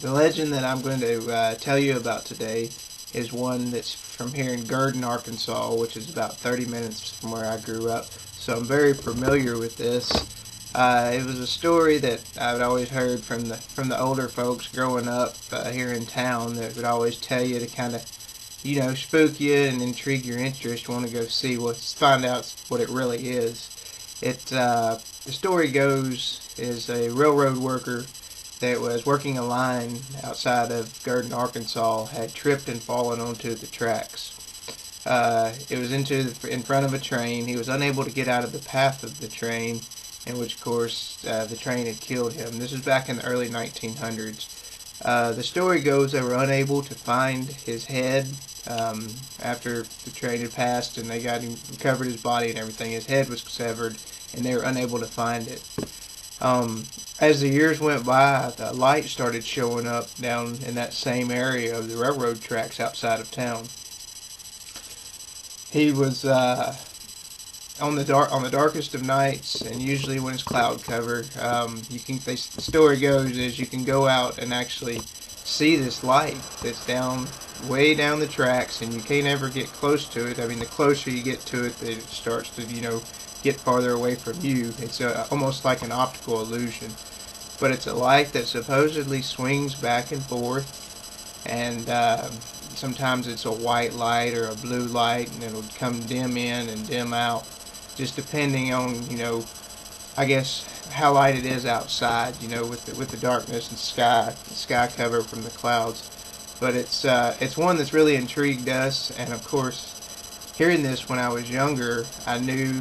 The legend that I'm going to tell you about today is one that's from here in Gurdon, Arkansas, which is about 30 minutes from where I grew up. So I'm very familiar with this. It was a story that I'd always heard from the older folks growing up here in town that would always tell you to kind of, spook you and intrigue your interest. Want to go find out what it really is. The story goes is a railroad worker that was working a line outside of Gurdon, Arkansas, had tripped and fallen onto the tracks. It was in front of a train. He was unable to get out of the path of the train, in which, of course, the train had killed him. This was back in the early 1900s. The story goes they were unable to find his head after the train had passed, and they recovered his body and everything. His head was severed, and they were unable to find it. As the years went by, the light started showing up down in that same area of the railroad tracks outside of town. He was on the darkest of nights, and usually when it's cloud covered. The story goes is you can go out and actually see this light that's way down the tracks, and you can't ever get close to it. I mean, the closer you get to it, it starts to get farther away from you. It's almost like an optical illusion. But it's a light that supposedly swings back and forth, and sometimes it's a white light or a blue light, and it'll come dim in and dim out, just depending on, I guess, how light it is outside, with the darkness and sky cover from the clouds. But it's one that's really intrigued us, and of course, hearing this when I was younger, I knew,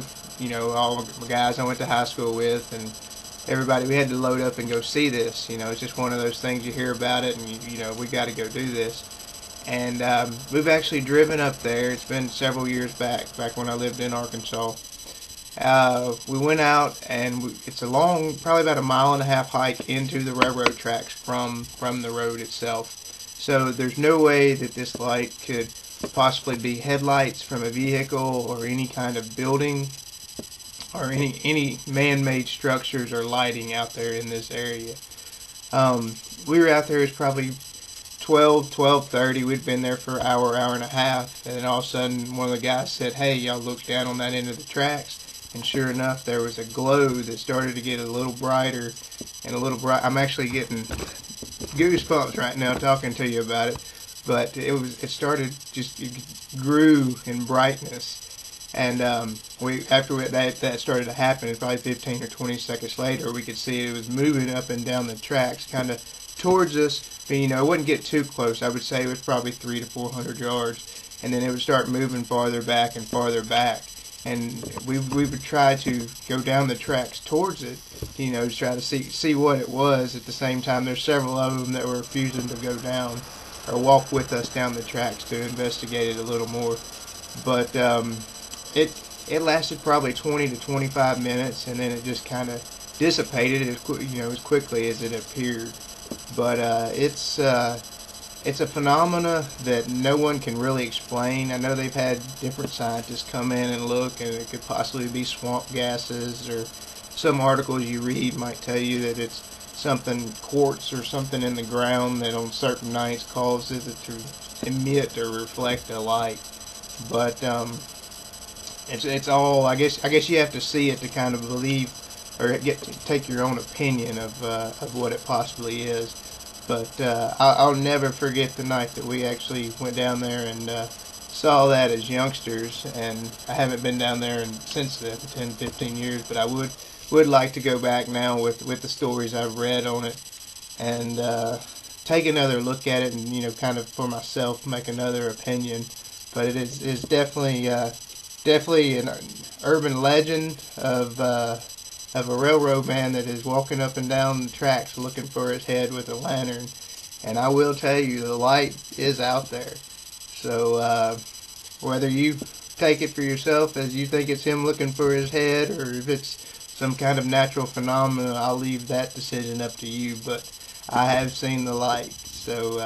all the guys I went to high school with, and everybody, we had to load up and go see this. It's just one of those things you hear about it, and we got to go do this. And we've actually driven up there. It's been several years back when I lived in Arkansas. We went out, and it's a long, probably about 1.5 mile hike into the railroad tracks from the road itself. So there's no way that this light could possibly be headlights from a vehicle or any kind of building or any man-made structures or lighting out there in this area. We were out there, it was probably 12:30. We'd been there for an hour and a half, and then all of a sudden one of the guys said, "Hey, y'all look down on that end of the tracks." And sure enough, there was a glow that started to get a little brighter and a little bright. I'm actually getting goosebumps right now talking to you about it. But it grew in brightness. And after that started to happen, probably 15 or 20 seconds later, we could see it was moving up and down the tracks, kind of towards us. But, it wouldn't get too close. I would say it was probably 300 to 400 yards, and then it would start moving farther back and farther back. And we would try to go down the tracks towards it, to try to see what it was. At the same time, there's several of them that were refusing to go down or walk with us down the tracks to investigate it a little more. But it lasted probably 20 to 25 minutes, and then it just kind of dissipated as quickly as it appeared. But it's a phenomena that no one can really explain. I know they've had different scientists come in and look, and it could possibly be swamp gases, or some articles you read might tell you that it's something, quartz or something in the ground that on certain nights causes it to emit or reflect a light. But it's all, I guess you have to see it to kind of believe or take your own opinion of what it possibly is. But I'll never forget the night that we actually went down there and saw that as youngsters, and I haven't been down there since then, 10, 15 years, but I would like to go back now with the stories I've read on it and take another look at it and, kind of for myself make another opinion. But it is definitely an urban legend of a railroad man that is walking up and down the tracks looking for his head with a lantern. And I will tell you, the light is out there. So whether you take it for yourself as you think it's him looking for his head, or if it's some kind of natural phenomenon, I'll leave that decision up to you. But I have seen the light. So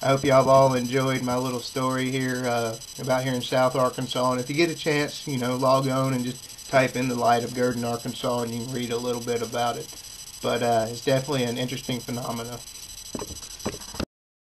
I hope y'all have all enjoyed my little story here about here in South Arkansas. And if you get a chance, log on and just type in the light of Gurdon, Arkansas, and you can read a little bit about it. But it's definitely an interesting phenomenon.